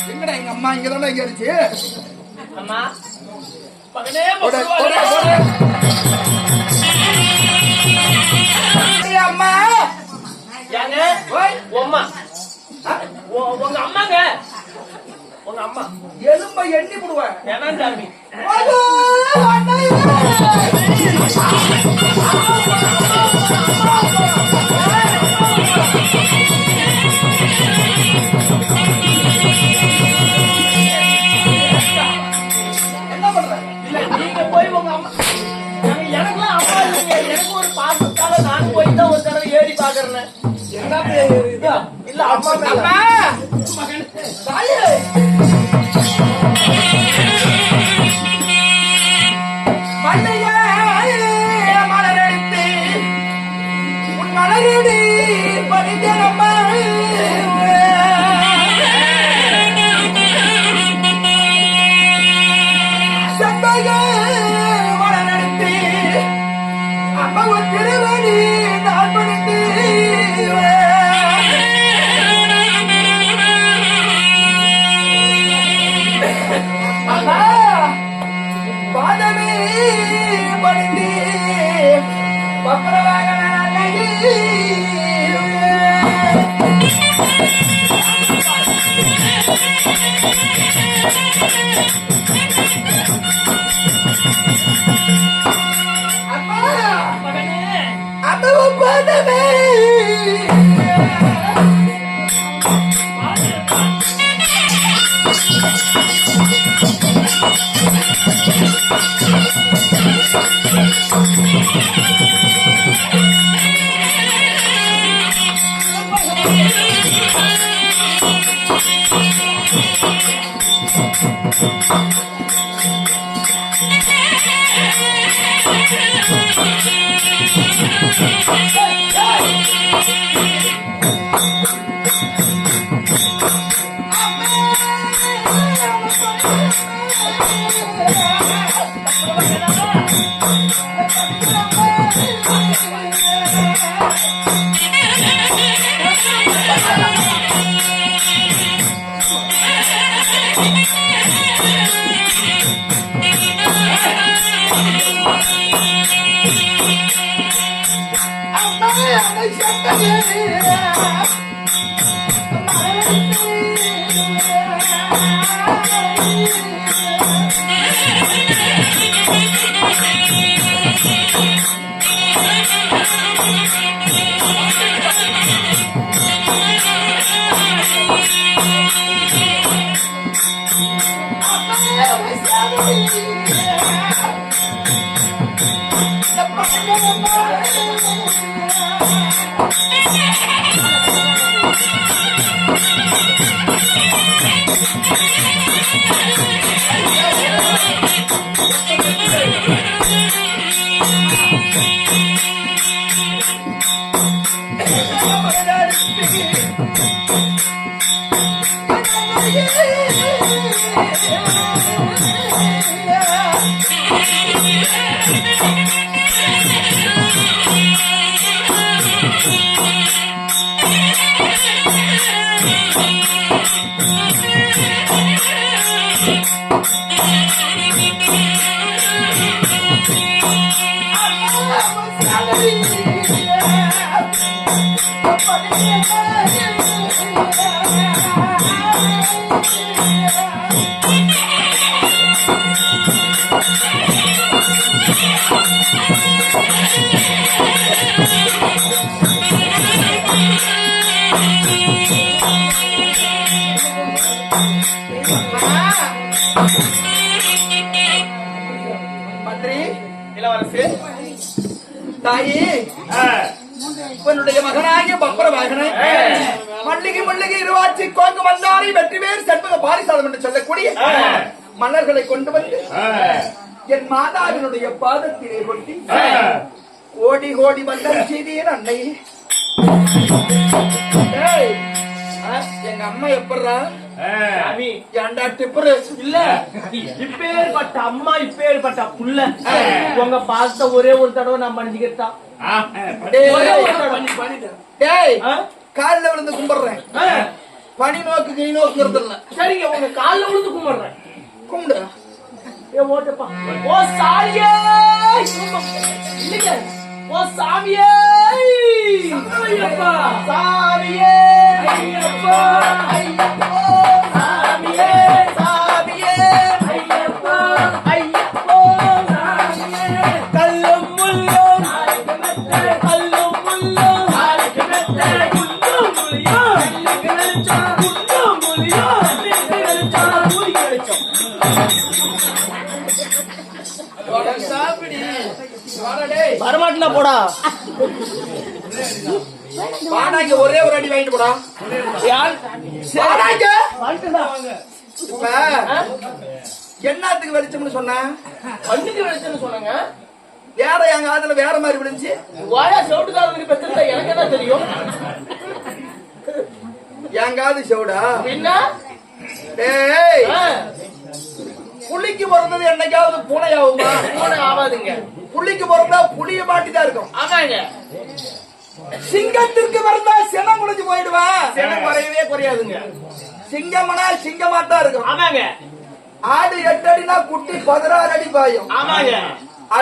எங்கடா எங்க அம்மா இங்கதானே இங்க இருந்துச்சு. அம்மா அம்மா யாங்க உம்மா உங்க அம்மாங்க உங்க அம்மா எலும்ப எண்ணி போடுவேன். என்ன சாமி என்ன பண்ற? இல்ல நீங்க போய் உங்க அம்மா எனக்குலாம் அம்மா இல்லைங்க. எனக்கு ஒரு பாசத்தால நானும் போய் தான் ஒரு தடவை ஏறி பாக்குறேன். என்ன இதா இல்ல அம்மா மேல தாயே மல்லையே மலரடித்து உன் மலரடி பறித்தனம்மா செம்பக மலரடித்து அம்மா உன் திருவடி நான் பணித்து பாதமே பணிந்து பக்கரவாக அம்மா அம்மாவும் பாதமே தாயே உன்னுடைய மகனாகிய பப்பர வாகனை மல்லிகை மல்லிகை இருவாச்சி கோங்கு வந்தாரை வெற்றி பேர் செண்பக பாரிசாதம் என்று சொல்லக்கூடிய மன்னர்களை கொண்டு வந்து என் மாதாவினுடைய பாதத்திலே கொட்டி கோடி கோடி மன்னர் செய்தேன் அன்னை. எங்க அம்மா எப்படா சாமி, ஏன்டா டிப்பரு இல்ல இப்பேற்பட்ட அம்மா இப்பேற்பட்ட புள்ள உங்க பார்த்த ஒரே ஒரு தடவை நான் மன்னிச்சுக்கிட்டான். ஒரே ஒரு தடவை. டேய் ஆ? காலில் விழுந்து கும்பிடுறேன். ஆ, பனி நோக்கு கை நோக்குறது இல்ல. சரிங்க, உங்க கால்ல விழுந்து கும்பிடுறேன். கும்பிடு. ஏ ஓட்டப்பா. ஓ சாமியே, இல்லைங்க, ஓ சாமியே, ஐயப்பா, சாமியே, ஐயப்பா, ஐயப்பா, சாமியே, சாமியே, ஐயப்பா, ஐயப்பா, சாமியே, கல்லும் முள்ளும் கல்லும் முள்ளும் குண்டும் முள்ளியும் குண்டும் முள்ளியும் ஊறி கிடைச்சோம். வரமாட்டா போடா. வாடாங்க ஒரே ஒரு அடி வாங்கிட்டு போடா. யார் வாடாங்க. வந்துட்டா. இப்ப என்னத்துக்கு வெளிச்சம்னு சொன்ன? கண்ணுக்கு வெளிச்சம்னு சொன்னாங்க. வேற எங்க ஆத்துல வேற மாதிரி விழுந்துச்சு. வாயா செவிட்டுக்காரங்க பெற்ற எனக்கு என்ன தெரியும்? எங்காவது செவிடா? என்ன? டேய் ஆ, புள்ளிக்கு பிறந்தது என்னைக்காவது பூனை ஆகுமா? பூனை ஆகாதுங்க. புள்ளிக்கு பிறந்தா புளிய மாட்டிதான் இருக்கும். ஆமாங்க. சிங்கத்திற்கு பிறந்தா சினம் குறைஞ்சு போயிடுவான். சினம் குறையவே குறையாதுங்க. சிங்கம்னா சிங்கமாத்தான் இருக்கும். ஆமாங்க. ஆடு 8 அடினா குட்டி 16 அடி பாயும். ஆமாங்க.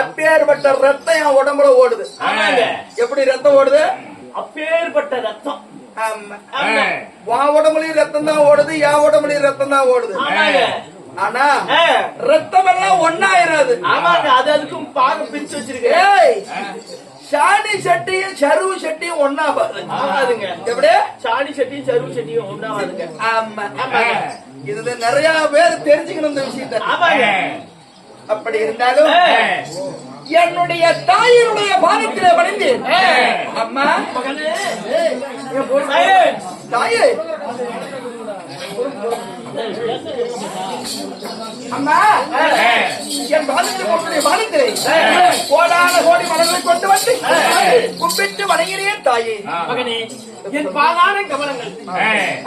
அப்பேற்பட்ட ரத்தம் என் உடம்புல ஓடுது. ஆமாங்க. எப்படி ரத்தம் ஓடுது? அப்பேற்பட்ட ரத்தம். ஆமா. ஆமா. உன் உடம்புலயும் ரத்தம் தான் ஓடுது, என் உடம்புலயும் ரத்தம் தான் ஓடுது. ஆமாங்க. ஆனா ஆ, ரத்தம் எல்லாம் ஒன்னாயிராது. ஆமாங்க. அது அதுக்கும் பாக பிரிச்சு வச்சிருக்கேன். ஏய், சாணி சட்டியும் சருவு சட்டியும் ஒன்னாவாது. ஆகாதுங்க. எப்படி? சாணி சட்டியும் சருவு சட்டியும் ஒன்றாவாதுங்க. ஆமா. ஆமாங்க. இதுல நிறைய பேர் தெரிஞ்சுக்கணும் இந்த விஷயத்த. ஆமாங்க. அப்படி இருந்தாலும் என்னுடைய தாயினுடைய பாதத்திலே பணிந்து அம்மா மகனே, தாயே அம்மா என் பாதத்திலே பாதத்திலே கோடான கோடி மலர்களை கொண்டு வந்து கும்பிட்டு வணங்கினேன் தாயே. மகனே, என் பாதான கவனங்கள்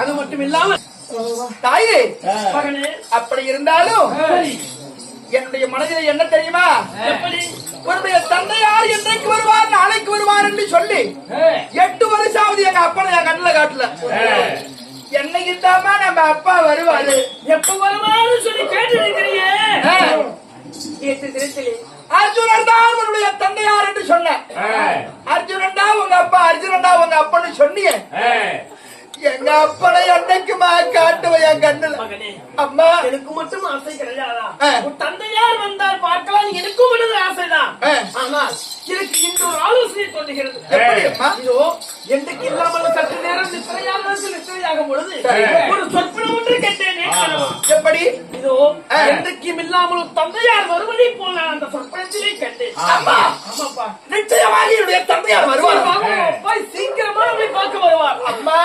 அது மட்டும் இல்லாமல் தாயே மகனே, அப்படி இருந்தாலும் என்னுடைய மனதில் என்ன தெரியுமா? எப்படி உன்னுடைய தந்தையார் என்றைக்கு வருவார் நாளைக்கு வருவார் என்று சொல்லி 8 வருஷாவது எங்க அப்பனை என் கண்ணுல காட்டல. என்னைக்கு தாமா நம்ம அப்பா வருவாரு, எப்ப வருவாரு சொல்லி கேட்டிருக்கிறீங்க. அர்ஜுனன் தான் உன்னுடைய தந்தையார் என்று சொன்ன. அர்ஜுனன் தான் உங்க அப்பா, அர்ஜுனன் தான் உங்க அப்பன்னு சொன்னிய. எங்க அப்பனை என்னைக்குமா காட்டுவ என் கண்ணுல. மகனே, அம்மா எனக்கு மட்டும் ஆசை கிடையாதா? உன் தந்தையார் வந்தால் பார்க்கலாம், எனக்கும் மனது ஆசைதான். ஆனால் எனக்கு இன்று ஒரு ஆலோசனை தோன்றுகிறது. எப்படி அம்மா? இதோ என்றைக்கு இல்லாமல் சற்று நேரம் நித்திரையாகும் பொழுது ஒரு சொற்பனம் ஒன்று கேட்டேனே. எப்படி? இதோ என்றைக்கும் இல்லாமல் தந்தையார் வருவதை போல நான் அந்த சொற்பனத்திலே கேட்டேன். அம்மா, ஆமாப்பா, நிச்சயமாக என்னுடைய தந்தையார் வருவார். அப்பா சீக்கிரமா நம்மை பார்க்க வருவார். அம்மா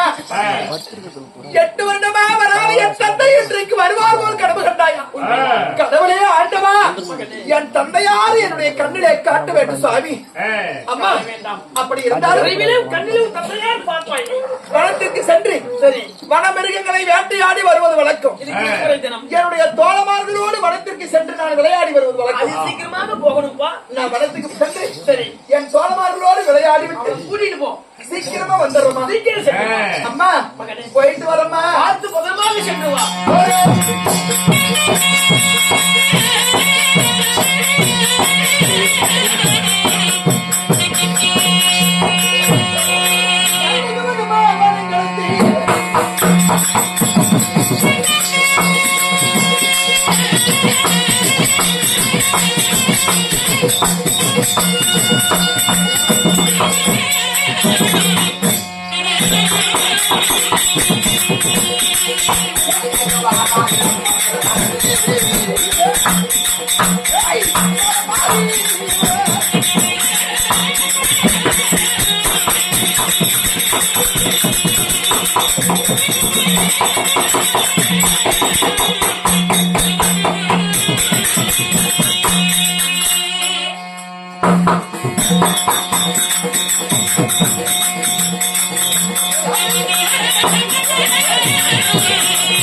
8 வருடமா வராத என் தந்தை இன்றைக்கு வருவார் போல் கனவு கண்டாயா? கடவுளே ஆண்டவா, என் தந்தையார் என்னுடைய கண்ணிலே காட்ட வேண்டும் சுவாமி. அம்மா வேண்டாம், அப்படி இருந்தாலும் விரைவிலும் கண்ணிலும் தந்தையார் பார்ப்பாய். வனத்திற்கு சென்று சரி, வனமிருகங்களை வேட்டையாடி வருவது வழக்கம். இதுக்கு தினம் என்னுடைய தோழமார்களோடு வனத்திற்கு சென்று நான் விளையாடி வருவது அது வழக்கம். சீக்கிரமாக போகணும்ப்பா. நான் வனத்துக்கு சென்று சரி, என் தோழமார்களோடு விளையாடி விட்டு கூட்டிட்டு போ. சீக்கிரமா வந்துடுறோமா? சீக்கிரம் சென்று வா. அம்மா மகனே, போயிட்டு வரமா? பார்த்து பதமாக சென்று வா.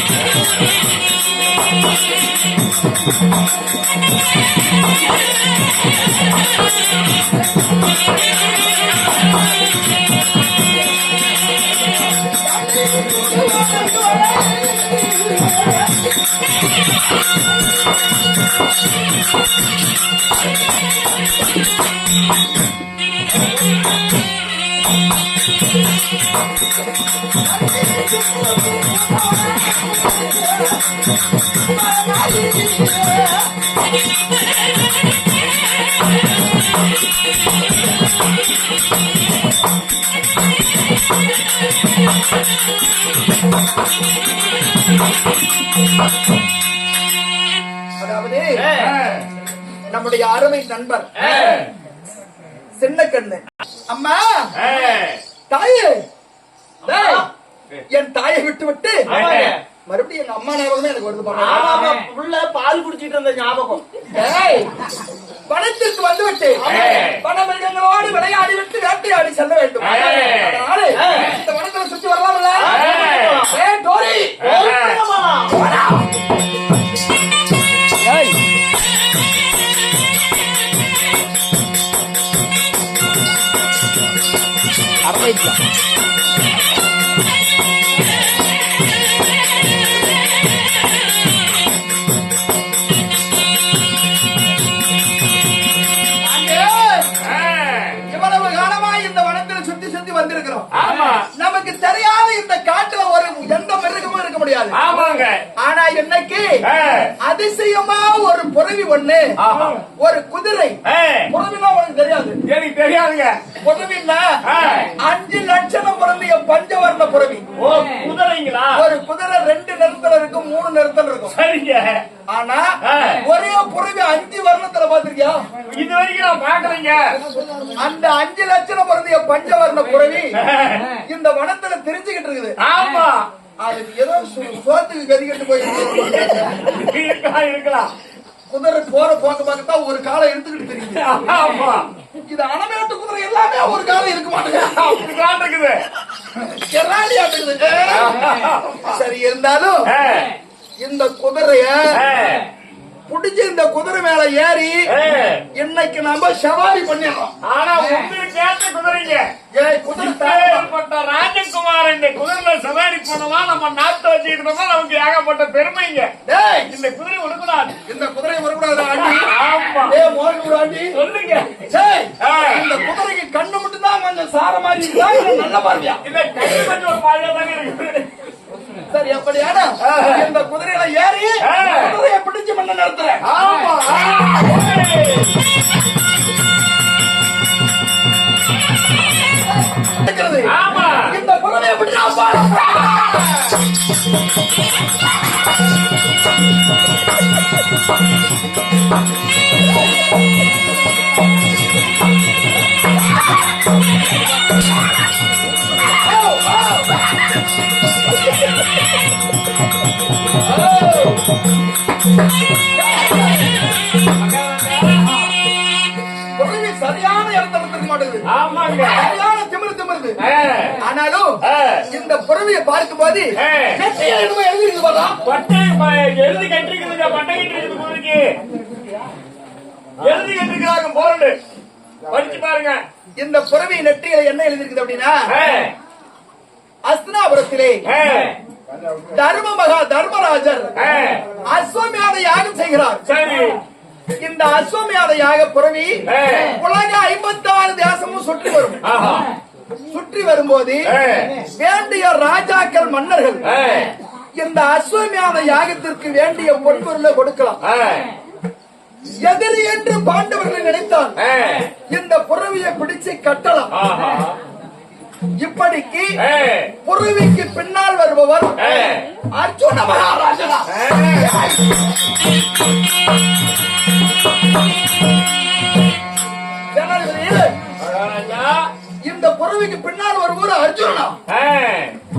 Thank you. அதாவது நம்முடைய அருமை நண்பர் சின்ன கண்ணு அம்மா தாயே என் தாயை விட்டு விட்டு மறுபடியும் எங்க அம்மா ஞாபகமே எனக்கு வருது உள்ள பால் குடிச்சிட்டு இருந்த ஞாபகம். வனத்திற்கு வந்து விட்டு வன மிருகங்களோடு விளையாடி விட்டு வேட்டையாடி செல்ல வேண்டும். அதனால இந்த வனத்துல சுற்றி வரலாம்ல. டோரி இவ்வளவு காலமா இந்த வனத்தில் சுத்தி சுத்தி வந்திருக்கிறோம். நமக்கு தெரியாத இந்த காட்டுல ஒரு எந்த மிருகமும் இருக்க முடியாது. ஆனா இன்னைக்கு அதிசயமா ஒரு புறவி ஒண்ணு, ஒரு குதிரை. புறவினா உனக்கு தெரியாது? எனக்கு தெரியாதுங்க. புறவின்னா 5 லட்சணம் பிறந்திய பஞ்சவர்ண புறவி. குதிரைங்களா? ஒரு குதிரை 2 நிறத்துல இருக்கும், 3 நிறத்துல இருக்கும். சரிங்க. ஆனா ஒரே புறவி 5 வர்ணத்துல பாத்திருக்கியா? இது வரைக்கும் நான் பாக்கலைங்க. அந்த 5 லட்சணம் பிறந்திய பஞ்சவர்ண புறவி இந்த வனத்துல தெரிஞ்சுக்கிட்டு இருக்குது. ஆமா, அதுக்கு ஏதோ சோத்துக்கு கதிக்கிட்டு போயிருக்கு. இருக்கலாம். குதிரை போற போக்க பார்க்கத்தான் ஒரு காலை எடுத்துக்கிட்டு தெரியுது. ஆமா, இது அனமேட்டு குதிரை எல்லாமே ஒரு காலம் இருக்க மாட்டேங்குது. சரி, இருந்தாலும் இந்த குதிரைய புடிச்சு இந்த குதிரை மேல ஏறி இன்னைக்கு நம்ம சவாரி பண்ணிடலாம். ஆனா உங்களுக்கு ஏற்ற குதிரைங்க. குதிரை ராஜகுமார் இந்த குதிரையில சவாரி பண்ணலாம். நம்ம நாட்டை வச்சுக்கிட்டோம்னா நமக்கு ஏகப்பட்ட பெருமைங்க. இந்த குதிரை விடக்கூடாது. இந்த குதிரை வரக்கூடாது ஆண்டி. ஆமா, ஆண்டி சொல்லுங்க. இந்த குதிரைக்கு கண்ணு மட்டும் தான் கொஞ்சம் சார மாதிரி இருக்கா, நல்ல பார்வையா? இந்த கண்ணு கொஞ்சம் ஒரு பாழியா தாங்க இருக்கு. சரி, அப்படியான இந்த குதிரையில ஏறி குதிரையை பிடிச்சு பண்ண நடத்துறேன். ஆமா, ஆமா, இந்த குதிரையை பிடிச்சு சரியான இடத்துல இருக்க மாட்டேங்குது. ஆமாங்க, சரியான திமிருது. ஆனாலும் இந்த புறவியை பார்க்கும் போது எழுதி எழுதி கட்டிருக்குதுங்க. பட்டை கட்டிருக்கு குதிரைக்கு எழுதி கட்டிருக்கிறாங்க. போர்டு படிச்சு பாருங்க. இந்த புறவி நெற்றியில என்ன எழுதிருக்குது அப்படின்னா, அஸ்தினாபுரத்திலே தர்மராஜர் அஸ்வமேத யாகம் செய்கிறார். சரி, இந்த அஸ்வமேத யாக புறவி உலக 56 தேசமும் சுற்றி வரும். சுற்றி வரும்போது வேண்டிய ராஜாக்கள், மன்னர்கள் இந்த அஸ்வமேத யாகத்திற்கு வேண்டிய பொன்பொருளை கொடுக்கலாம். எதிரி என்று பாண்டவர்கள் நினைத்தால் இந்த புறவியை பிடிச்சு கட்டலாம். இப்படிக்கு புறவிக்கு பின்னால் வருபவர் அர்ஜுன மகாராஜனா. இந்த புறவிக்கு பின்னால் வருபவர் அர்ஜுனா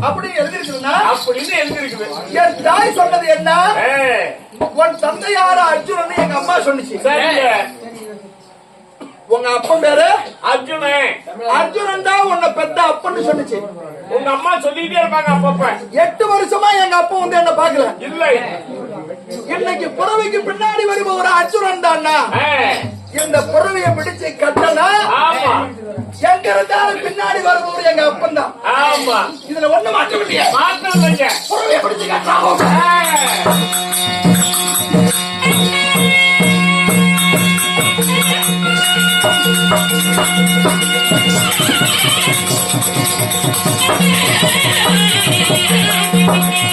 அப்படின்னு எழுதிருக்குதுன்னா, அப்படின்னு எழுதிருக்குது. என் தாய் சொன்னது என்ன, உன் தந்தையார அர்ஜுனன் எங்க அம்மா சொன்னிச்சு. உங்க அப்பன் பேரு அர்ஜுனன் தான் உன்னை பெத்த அப்பன்னு சொன்னிச்சு. உங்க அம்மா சொல்லிட்டே இருப்பாங்க அப்பப்ப. 8 வருஷமா எங்க அப்பா வந்து என்ன பாக்கல. இல்லை, இன்னைக்கு புறவைக்கு பின்னாடி வருபவர் அச்சுரன் தானா இந்த புறவையை பிடிச்சு கட்டனா ஆமா எங்க இருந்தாலும் பின்னாடி வருபவர் எங்க அப்பன் தான் ஆமா இதுல ஒண்ணு மாற்ற முடியாது மாற்றம் இல்லைங்க புறவையை பிடிச்சு கட்டாவும் Thank you.